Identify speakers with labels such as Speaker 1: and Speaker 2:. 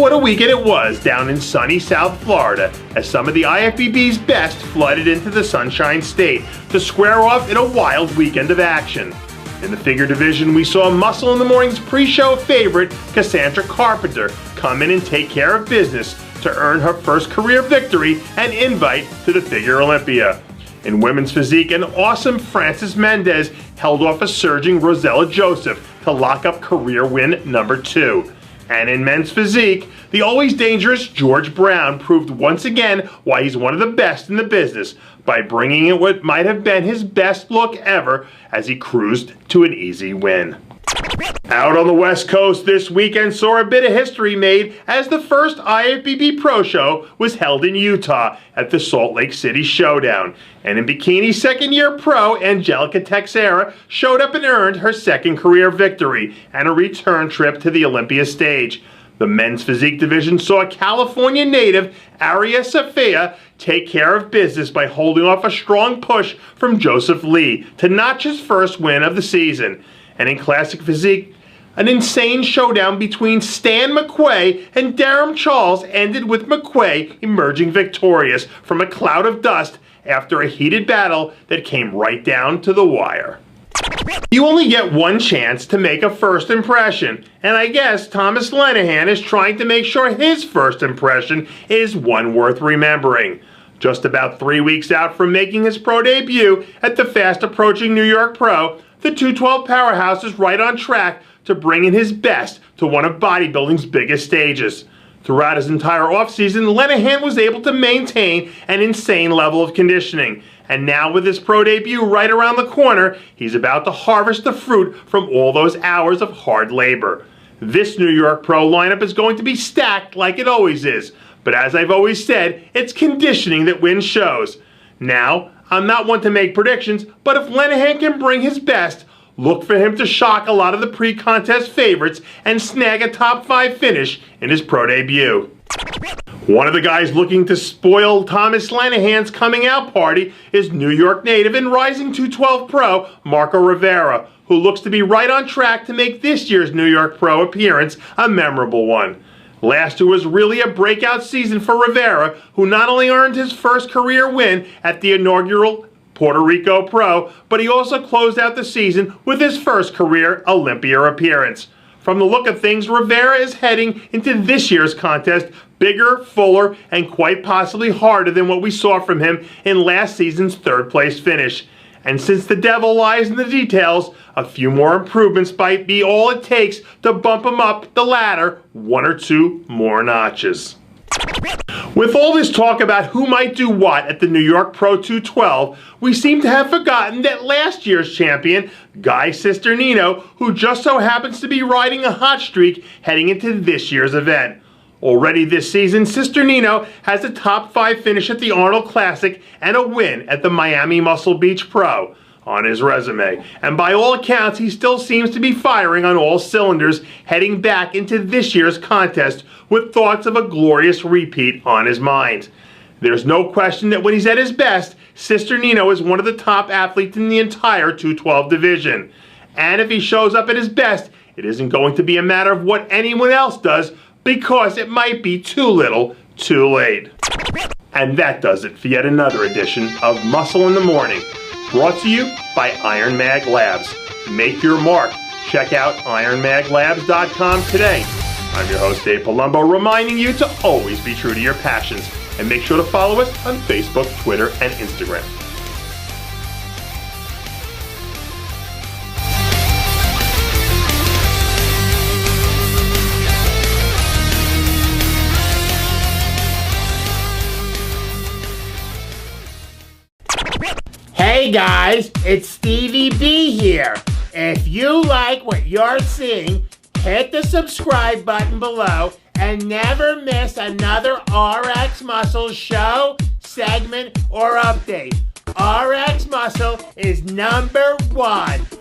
Speaker 1: what a weekend it was down in sunny South Florida as some of the IFBB's best flooded into the Sunshine State to square off in a wild weekend of action. In the figure division, we saw Muscle in the Morning's pre-show favorite, Cassandra Carpenter, come in and take care of business to earn her first career victory and invite to the Figure Olympia. In women's physique, an awesome Frances Mendez held off a surging Rosella Joseph to lock up career win number 2. And in men's physique, the always dangerous George Brown proved once again why he's one of the best in the business by bringing in what might have been his best look ever as he cruised to an easy win. Out on the West Coast this weekend saw a bit of history made as the first IFBB Pro Show was held in Utah at the Salt Lake City Showdown. And in bikini second-year pro, Angelica Texera showed up and earned her second career victory and a return trip to the Olympia stage. The men's physique division saw California native Aria Safia take care of business by holding off a strong push from Joseph Lee to notch his first win of the season. And in classic physique, an insane showdown between Stan McQuay and Darren Charles ended with McQuay emerging victorious from a cloud of dust after a heated battle that came right down to the wire. You only get one chance to make a first impression, and I guess Thomas Lenihan is trying to make sure his first impression is one worth remembering. Just about 3 weeks out from making his pro debut at the fast-approaching New York Pro, the 212 powerhouse is right on track to bring in his best to one of bodybuilding's biggest stages. Throughout his entire offseason, Lenihan was able to maintain an insane level of conditioning. And now with his pro debut right around the corner, he's about to harvest the fruit from all those hours of hard labor. This New York Pro lineup is going to be stacked like it always is. But as I've always said, it's conditioning that wins shows. Now, I'm not one to make predictions, but if Lenihan can bring his best, look for him to shock a lot of the pre-contest favorites and snag a top 5 finish in his pro debut. One of the guys looking to spoil Thomas Lenihan's coming out party is New York native and rising 212 pro Marco Rivera, who looks to be right on track to make this year's New York Pro appearance a memorable one. Last year was really a breakout season for Rivera, who not only earned his first career win at the inaugural Puerto Rico Pro, but he also closed out the season with his first career Olympia appearance. From the look of things, Rivera is heading into this year's contest bigger, fuller, and quite possibly harder than what we saw from him in last season's third-place finish. And since the devil lies in the details, a few more improvements might be all it takes to bump him up the ladder 1 or 2 more notches. With all this talk about who might do what at the New York Pro 212, we seem to have forgotten that last year's champion, Guy Cisternino, who just so happens to be riding a hot streak heading into this year's event. Already this season, Cisternino has a top 5 finish at the Arnold Classic and a win at the Miami Muscle Beach Pro on his resume. And by all accounts, he still seems to be firing on all cylinders heading back into this year's contest with thoughts of a glorious repeat on his mind. There's no question that when he's at his best, Cisternino is one of the top athletes in the entire 212 division. And if he shows up at his best, it isn't going to be a matter of what anyone else does, because it might be too little, too late. And that does it for yet another edition of Muscle in the Morning, brought to you by IronMag Labs. Make your mark. Check out IronMagLabs.com today. I'm your host, Dave Palumbo, reminding you to always be true to your passions, and make sure to follow us on Facebook, Twitter, and Instagram.
Speaker 2: Hey guys, it's Stevie B here. If you like what you're seeing, hit the subscribe button below and never miss another RX Muscle show, segment, or update. RX Muscle is #1.